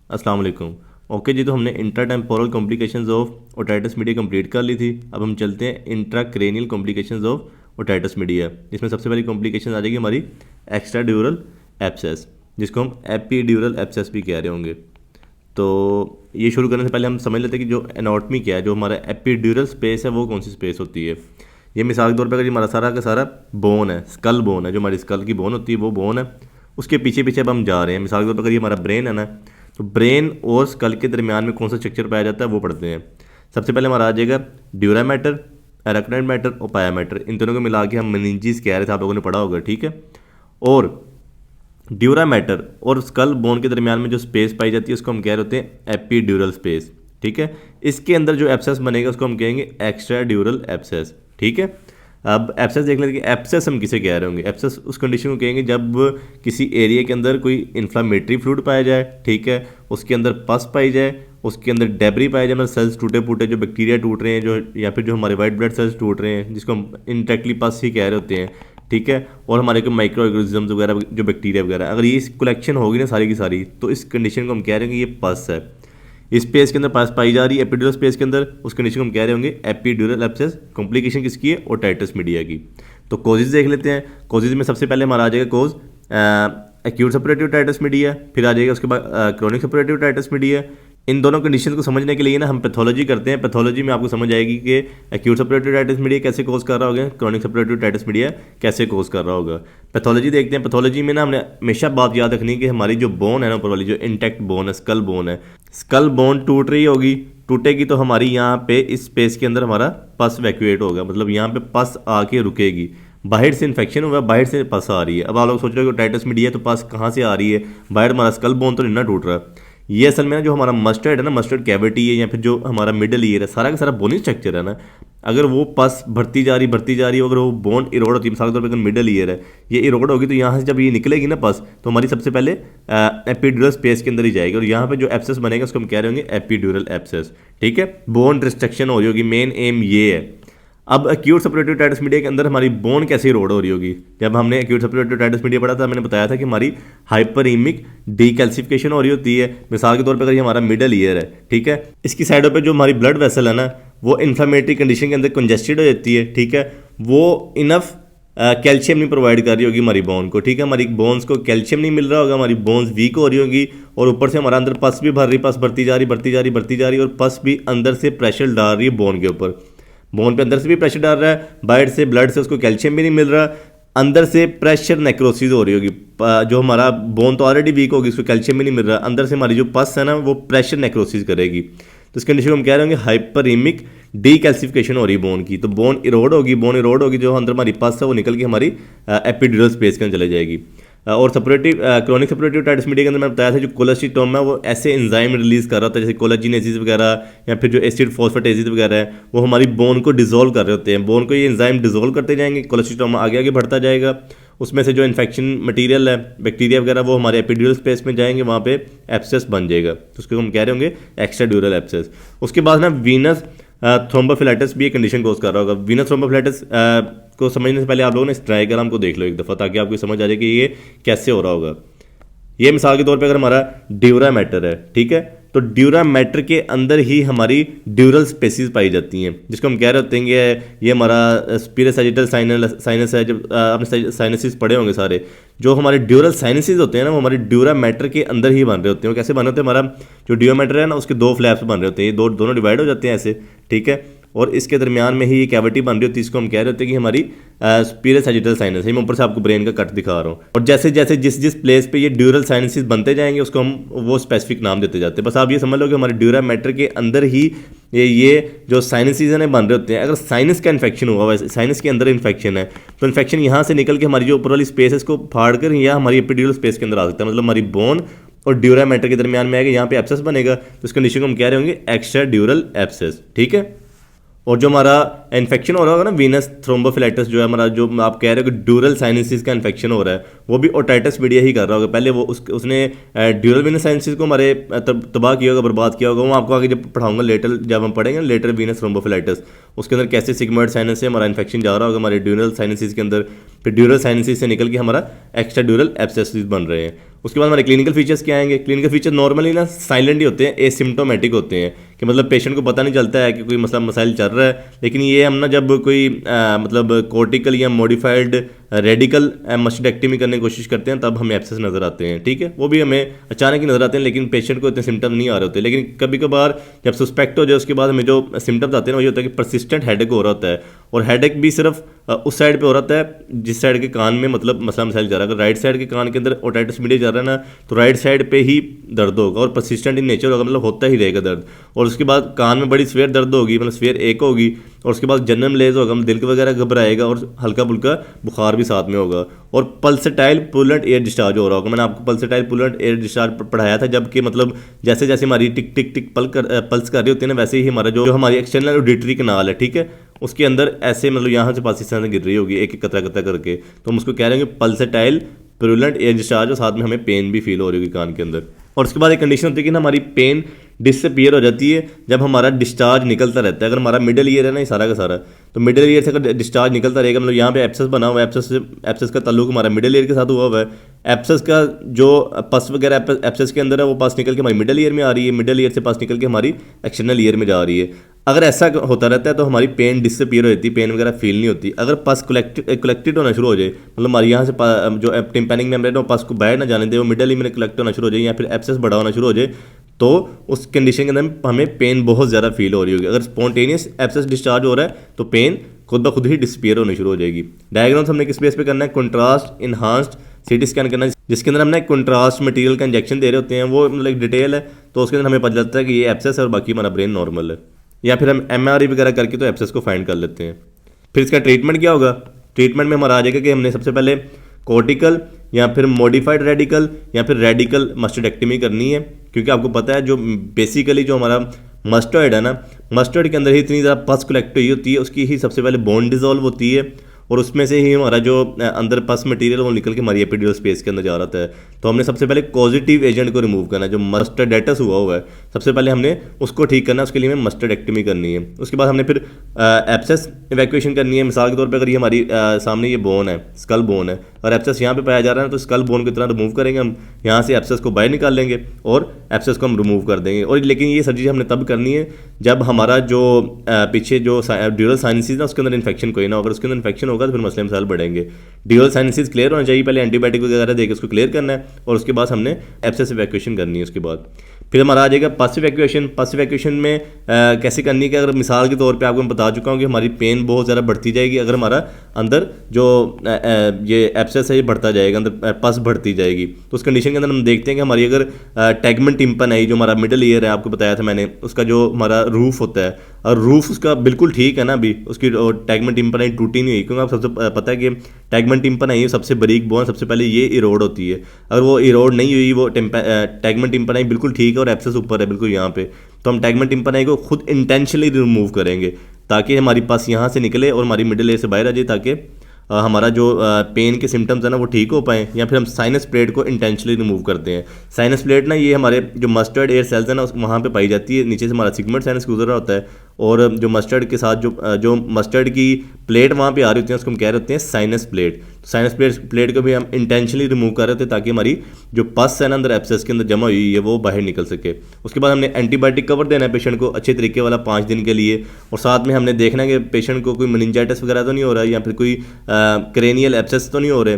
अस्सलाम वालेकुम। ओके जी, तो हमने intratemporal complications of otitis media complete कर ली थी। अब हम चलते हैं intracranial complications of otitis media, जिसमें सबसे पहली कॉम्प्लिकेशन आ जाएगी हमारी एक्स्ट्रा ड्यूरल एब्सेस, जिसको हम एपीड्यूरल एब्सेस भी कह रहे होंगे। तो ये शुरू करने से पहले हम समझ लेते हैं कि जो एनाटॉमी क्या है, जो हमारा एपीड्यूरल स्पेस है वो कौन सी स्पेस होती है। ये मिसाल के तौर पर अगर हमारा सारा का सारा बोन है, स्कल बोन है, जो हमारी स्कल की बोन होती है वो बोन है, उसके पीछे पीछे अब हम जा रहे हैं। मिसाल के तौर पर अगर ये हमारा ब्रेन है ना, तो ब्रेन और स्कल के दरमियान में कौन सा स्ट्रक्चर पाया जाता है वो पढ़ते हैं। सबसे पहले हमारा आ जाएगा ड्यूरा मैटर, एराक्नोइड मैटर और पाया मैटर। इन दोनों को मिला के हम मेनिंजेस कह रहे थे, आप लोगों ने पढ़ा होगा, ठीक है। और ड्यूरा मैटर और स्कल बोन के दरमियान में जो स्पेस पाई जाती है उसको हम कह रहे होते हैं एपीड्यूरल स्पेस, ठीक है। इसके अंदर जो एब्सेस बनेगा उसको हम कहेंगे एक्स्ट्रा ड्यूरल एब्सेस, ठीक है। अब एब्सेस देख लेते हैं कि एब्सेस हम किसे कह रहे होंगे। एब्सेस उस कंडीशन को कहेंगे जब किसी एरिया के अंदर कोई इन्फ्लामेटरी फ्लूइड पाया जाए, ठीक है, उसके अंदर पस पाई जाए, उसके अंदर डेबरी पाया जाए, मतलब सेल्स टूटे फूटे जो बैक्टीरिया टूट रहे हैं, जो या फिर जो हमारे वाइट ब्लड सेल्स टूट रहे हैं, जिसको हम इनडायरेक्टली पस ही कह रहे होते हैं, ठीक है। और हमारे को माइक्रो ऑर्गेनिजम्स वगैरह जो बैक्टीरिया वगैरह, अगर ये कलेक्शन होगी ना सारी की सारी, तो इस कंडीशन को हम कह रहे हैं कि ये पस है। इस स्पेस के अंदर पास पाई जा रही है एपिड्यूरल स्पेस के अंदर, उस कंडीशन को हम कह रहे होंगे एपिड्यूरल एब्सेस। कॉम्प्लिकेशन किसकी है? ओटाइटिस मीडिया की। तो कोजेज देख लेते हैं। कोजेज में सबसे पहले हमारा आ जाएगा कोज एक्यूट सेपरेटिव ओटाइटिस मीडिया, फिर आ जाएगा उसके बाद क्रोनिक सेपरेटिव ओटाइटिस मीडिया। इन दोनों कंडीशन को समझने के लिए ना हम पैथोलॉजी करते हैं। पैथोलॉजी में आपको समझ आएगी कि एक्यूट सेपरेटिव ओटाइटिस मीडिया कैसे कोज कर रहा होगा, क्रोनिक सेपरेटिव ओटाइटिस मीडिया कैसे कोज कर रहा होगा। पैथोलॉजी देखते हैं। पैथोलॉजी में ना हमने हमेशा बात याद रखनी है कि हमारी जो बोन है ना, ऊपर वाली जो इंटैक्ट बोन है, स्कल बोन है, स्कल बोन टूट रही होगी, टूटेगी तो हमारी यहाँ पे इस स्पेस के अंदर हमारा पस वैक्यूएट होगा, मतलब यहाँ पे पस आके रुकेगी। बाहर से इन्फेक्शन हुआ, बाहर से पस आ रही है। अब आप लोग सोच रहे हो कि ओटाइटिस मीडिया तो पस कहाँ से आ रही है, बाहर हमारा स्कल बोन तो नहीं ना टूट रहा। ये असल में ना जो हमारा मस्टर्ड है ना, मस्टर्ड कैविटी है, या फिर जो हमारा मिडल ईयर है, सारा का सारा बोनी स्ट्रक्चर है ना, अगर वो पस भरती जा रही अगर वो बोन इरोड होती है, मिसाल के तौर पर अगर मिडल ईयर है, ये इरोड होगी, तो यहाँ से जब ये निकलेगी ना पस, तो हमारी सबसे पहले एपिड्यूरल स्पेस के अंदर ही जाएगी, और यहाँ पे जो एब्सेस बनेगा उसको हम कह रहे होंगे एपिड्यूरल एब्सेस, ठीक है। बोन डिस्ट्रक्शन हो रही होगी, मेन एम ये है। अब एक्यूट सेपरेटिव ओटाइटिस मीडिया के अंदर हमारी बोन कैसे रोड हो रही होगी। जब हमने एक्यूट सेपरेटिव ओटाइटिस मीडिया पढ़ा था, मैंने बताया था कि हमारी हाइपरईमिक डीकैल्सिफिकेशन हो रही होती है। मिसाल के तौर पर अगर ये हमारा मिडल ईयर है, ठीक है, इसकी साइडों पे जो हमारी ब्लड वेसल है ना, वो इन्फ्लामेटरी कंडीशन के अंदर कंजेस्टेड हो जाती है, ठीक है। वो इनफ कैल्शियम नहीं प्रोवाइड कर रही होगी हमारी बोन को, ठीक है। हमारी बोन्स को कैल्शियम नहीं मिल रहा होगा, हमारी बोन्स वीक हो रही होगी, और ऊपर से हमारा अंदर पस भी भर रही, पस बढ़ती जा रही, और पस भी अंदर से प्रेशर डाल रही है बोन के ऊपर। बोन पे अंदर से भी प्रेशर डाल रहा है, बाहर से ब्लड से उसको कैल्शियम भी नहीं मिल रहा, अंदर से प्रेशर नेक्रोसिस हो रही होगी। जो हमारा बोन तो ऑलरेडी वीक होगी, उसको कैल्शियम भी नहीं मिल रहा, अंदर से हमारी जो पस है ना वो प्रेशर नेक्रोसिस करेगी। तो इस कंडीशन को हम कह रहे होंगे हाइपरईमिक डीकैल्सिफिकेशन हो रही है बोन की। तो बोन इरोड होगी, जो अंदर हमारी पस है वो निकल के हमारी एपिड्यूरल स्पेस के अंदर चले जाएगी। और separative chronic separative otitis media के अंदर मैंने बताया था, जो कोलेस्टिटोम है वो ऐसे एंजाइम रिलीज कर रहा होता है, जैसे कोलाजिनेसिस वगैरह, या फिर जो एसिड फॉस्फेटेसिस वगैरह है, वो हमारी बोन को डिसॉल्व कर रहे होते हैं। बोन को ये एंजाइम डिसॉल्व करते जाएंगे, कोलेस्टिटोम आगे आगे बढ़ता जाएगा, उसमें से जो इन्फेक्शन मटीरियल है, बैक्टीरिया वगैरह, वो हमारे एपिड्यूरल स्पेस में जाएंगे, वहाँ पे एब्सेस बन जाएगा, तो उसको हम कह रहे होंगे एक्स्ट्रा ड्यूरल एब्सेस। उसके बाद ना वीनस थ्रोम्बोफिलाइटिस भी एक कंडीशन कोज कर रहा होगा। वीनस थ्रोम्बोफिलाइटिस को समझने से पहले आप लोगों ने इस डायग्राम को देख लो एक दफ़ा, ताकि आपको समझ आ जाए कि ये कैसे हो रहा होगा। ये मिसाल के तौर पे अगर हमारा ड्यूरा मैटर है, ठीक है, तो ड्यूरा मैटर के अंदर ही हमारी ड्यूरल स्पेसिस पाई जाती हैं, जिसको हम कह रहे होते हैं कि ये हमारा स्पीरस सैजिटल साइनस है। जब आपने साइनसिस पढ़े होंगे सारे, जो हमारे ड्यूरल साइनसिस होते हैं ना, वो हमारे ड्यूरा मैटर के अंदर ही बन रहे होते हैं। वो कैसे बन रहे होते हैं? हमारा जो ड्यूरा मैटर है ना, उसके दो फ्लैप्स बन रहे होते हैं, ये दोनों डिवाइड हो जाते हैं ऐसे, ठीक है, और इसके दरमियान में ही ये कैविटी बन रही होती है, इसको हम कह रहे होते हैं कि हमारी स्पीरस सैजिटल साइनस है। मैं ऊपर से आपको ब्रेन का कट दिखा रहा हूँ, और जैसे जैसे जिस प्लेस पे ये ड्यूरल साइनसिस बनते जाएंगे, उसको हम वो स्पेसिफिक नाम देते जाते हैं। बस आप ये समझ लो कि हमारे ड्यूरा मैटर के अंदर ही ये जो साइनसिस हैं बन रहे होते हैं। अगर साइनस का इन्फेक्शन हुआ, वैसे साइनस के अंदर इन्फेक्शन है, तो इन्फेक्शन यहाँ से निकल के हमारी जो ऊपर वाली स्पेस है इसको फाड़ कर या हमारी एपिड्यूरल स्पेस के अंदर आ सकता है, मतलब हमारी बोन और ड्यूरा मैटर के दरमियान में आएगा, यहाँ पे एब्सेस बनेगा, तो इस कंडीशन को हम कह रहे होंगे एक्स्ट्रा ड्यूरल एब्सेस, ठीक है। और जो हमारा इन्फेक्शन हो रहा होगा ना, वीनस थ्रोम्बोफिलाइटिस जो है हमारा, जो आप कह रहे हो कि ड्यूरल साइनसिस का इन्फेक्शन हो रहा है, वो भी ओटाइटिस मीडिया ही कर रहा होगा। पहले वो उसने ड्यूरल वीनस साइनसिस को हमारे तबाह किया होगा, बर्बाद किया होगा। वो आपको आगे जब पढ़ाऊंगा लेटर, जब हम पढ़ेंगे लेटर वीनस थ्रोम्बोफिलाइटिस, उसके अंदर कैसे सिग्मोइड साइनस से हमारा इन्फेक्शन जा रहा होगा हमारे ड्यूरल साइनसिस के अंदर, फिर ड्यूरल साइनसिस से निकल के हमारा एक्स्ट्रा ड्यूरल एब्सेसिस बन रहे हैं। उसके बाद हमारे क्लिनिकल फीचर्स क्या आएंगे? क्लिनिकल फीचर नॉर्मली ना साइलेंट ही होते हैं, एसिम्प्टोमेटिक होते हैं, कि मतलब पेशेंट को पता नहीं चलता है कि कोई मसाइल चल रहा है। लेकिन ये हम ना जब कोई मतलब कोर्टिकल या मॉडिफाइड रेडिकल मस्टेक्टमी करने की कोशिश करते हैं तब हमें एब्सेस नज़र आते हैं, ठीक है। वो भी हमें अचानक ही नज़र आते हैं, लेकिन पेशेंट को इतने सिम्टम नहीं आ रहे होते। लेकिन कभी कभार जब सस्पेक्ट हो जाए उसके बाद हमें जो सिम्टम्स आते हैं ना, वही होता है कि परसिस्टेंट हेडेक हो रहा होता है, और हेडेक भी सिर्फ उस साइड पे हो रहा है जिस साइड के कान में मतलब मसाइल जा रहा है। अगर राइट साइड के कान के अंदर ओटाइटिस मीडिया जा रहा है ना, तो राइट साइड पे ही दर्द होगा और परसिस्टेंट इन नेचर होगा, मतलब होता ही रहेगा दर्द। और उसके बाद कान में बड़ी स्वेयर दर्द होगी, मतलब स्वेयर एक होगी, और उसके बाद जनरल मलेज होगा, दिल वगैरह घबराएगा, और हल्का फुल्का बुखार भी साथ में होगा, और पल्सेटाइल पुलेंट एयर डिस्चार्ज हो रहा होगा। मैंने आपको पल्सेटाइल पुलेंट एयर डिस्चार्ज पढ़ाया था, जबकि मतलब जैसे जैसे हमारी टिक टिक टिक पल्स कर रही होती है ना, वैसे ही हमारा जो हमारी एक्सटर्नल ऑडिटरी कैनाल है, ठीक है, उसके अंदर ऐसे मतलब यहाँ से पास इस तरह से गिर रही होगी एक एक कतरा कतरा करके। तो हम उसको कह रहे हैं कि पल्सेटाइल पुलेंट एयर डिस्चार्ज, और साथ में हमें पेन भी फील हो रही होगी कान के अंदर। और उसके बाद एक कंडीशन होती है कि ना हमारी पेन डिसअपीयर हो जाती है जब हमारा डिस्चार्ज निकलता रहता है। अगर हमारा मिडिल ईयर है ना ये सारा का सारा, तो मिडिल ईयर से अगर डिस्चार्ज निकलता रहेगा, मतलब यहाँ पे एब्सेस बना हुआ है, एब्सेस का ताल्लुक हमारा मिडिल ईयर के साथ हुआ हुआ है। एब्सेस का जो पस वगैरह एब्सेस के अंदर है वो पास निकल के हमारी मिडिल ईयर में आ रही है, मिडिल ईयर से पास निकल के हमारी एक्सटर्नल ईयर में जा रही है। अगर ऐसा होता रहता है तो हमारी पेन डिसअपीयर हो जाती है, पेन वगैरह फील नहीं होती। अगर पस कलेक्टेड होना शुरू हो जाए, मतलब हमारे यहाँ से जो टिम्पैनिक मेम्ब्रेन है वो पस को बाहर ना जाने दे, वो मिडिल में कलेक्ट होना शुरू हो जाए, या फिर एब्सेस बड़ा होना शुरू हो जाए, तो उस कंडीशन के अंदर हमें पेन बहुत ज़्यादा फील हो रही होगी। अगर स्पॉन्टेनियस एब्सेस डिस्चार्ज हो रहा है तो पेन खुद ब खुद ही डिसअपीयर होनी शुरू हो जाएगी। डायग्नोस हमने किस बेस पे करना है? कंट्रास्ट इन्हांस्ड सीटी स्कैन करना है, जिसके अंदर हमने कंट्रास्ट मटेरियल का इंजेक्शन दे रहे होते हैं, वो मतलब एक डिटेल है, तो उसके अंदर हमें पता चलता है कि ये एब्सेस है और बाकी हमारा ब्रेन नॉर्मल है। या फिर हम MRI वगैरह करके तो एब्सेस को फाइंड कर लेते हैं। फिर इसका ट्रीटमेंट क्या होगा? ट्रीटमेंट में हमारा आ जाएगा कि हमने सबसे पहले कोर्टिकल या फिर मॉडिफाइड रेडिकल या फिर रेडिकल मस्टेक्टमी करनी है, क्योंकि आपको पता है जो बेसिकली जो हमारा मस्टर्ड है ना, मस्टर्ड के अंदर ही इतनी ज़्यादा पस कलेक्ट हुई होती है, उसकी ही सबसे पहले बोन डिजोल्व होती है, और उसमें से ही हमारा जो अंदर पस मटेरियल वो निकल के हमारी एपिड्यूरल स्पेस के अंदर जा रहा है। तो हमने सबसे पहले पॉजिटिव एजेंट को रिमूव करना है, जो मस्टर्डेटस हुआ है, सबसे पहले हमने उसको ठीक करना है। उसके लिए हमें मस्टेक्टमी करनी है। उसके बाद हमने फिर एब्सेस इवैक्यूएशन करनी है। मिसाल के तौर पे अगर ये हमारी सामने ये बोन है, स्कल बोन है, और एब्सेस यहाँ पे पाया जा रहा है, तो स्कल बोन की तरह रिमूव करेंगे हम, यहाँ से एब्सेस को बाहर निकाल लेंगे और एब्सेस को हम रिमूव कर देंगे। और लेकिन ये सर्जरी हमने तब करनी है जब हमारा जो पीछे जो ड्यूरल साइनसिस ना उसके अंदर इन्फेक्शन कोई ना हो। अगर उसके अंदर इन्फेक्शन होगा तो फिर मसले मसाइल बढ़ेंगे। ड्यूरल साइनसिस क्लियर होना चाहिए, पहले एंटीबायोटिक वगैरह देकर उसको क्लियर करना है, और उसके बाद हमने एब्सेस इवैक्यूएशन करनी है। उसके बाद फिर हमारा आ जाएगा पस इवैक्यूएशन। पस इवैक्यूएशन में कैसे करनी है कि अगर मिसाल के तौर पे आपको मैं बता चुका हूँ कि हमारी पेन बहुत ज़्यादा बढ़ती जाएगी अगर हमारा अंदर जो ये एब्सेस है ये बढ़ता जाएगा, अंदर पस बढ़ती जाएगी। तो उस कंडीशन के अंदर हम देखते हैं कि हमारी अगर टैगमेंट टिम्पन आई, जो हमारा मिडिल ईयर है, आपको बताया था मैंने, उसका जो हमारा रूफ होता है, और रूफ उसका बिल्कुल ठीक है ना, अभी उसकी टैगमेंट टिम्पन आई टूटी नहीं हुई, क्योंकि आप सबसे पता है कि टैगमेंट टिम्पन आई सबसे बारीक बोन, सबसे पहले ये इरोड होती है। अगर वो इरोड नहीं हुई, वो टैगमेंट टिम्पन आई बिल्कुल ठीक है और एब्सेस ऊपर है बिल्कुल यहाँ पे, तो हम टैगमेंट टिम्पन आई को खुद इंटेंशनली रिमूव करेंगे ताकि हमारी पास यहाँ से निकले और हमारी मिडिल एयर से बाहर आ जाए, ताकि हमारा जो पेन के सिम्टम्स है ना वो ठीक हो पाएँ। या फिर हम साइनस प्लेट को इंटेंशनली रिमूव करते हैं। साइनस प्लेट ना ये हमारे जो मस्टर्ड एयर सेल्स है ना वहाँ पे पाई जाती है, नीचे से हमारा सिगमेंट साइनस गुजर रहा होता है, और जो मस्टर्ड के साथ जो मस्टर्ड की प्लेट वहाँ पे आ रही होती है उसको हम कह रहे होते हैं साइनस प्लेट। तो साइनस प्लेट को भी हम इंटेंशनली रिमूव कर रहे थे ताकि हमारी जो पस है ना अंदर एब्सेस के अंदर जमा हुई है वो बाहर निकल सके। उसके बाद हमने एंटीबायोटिक कवर देना है पेशेंट को अच्छे तरीके वाला 5 दिन के लिए, और साथ में हमने देखना है कि पेशेंट को कोई मेनिंजाइटिस वगैरह तो नहीं हो रहा है, या फिर कोई क्रेनियल एब्सेस तो नहीं हो रहे,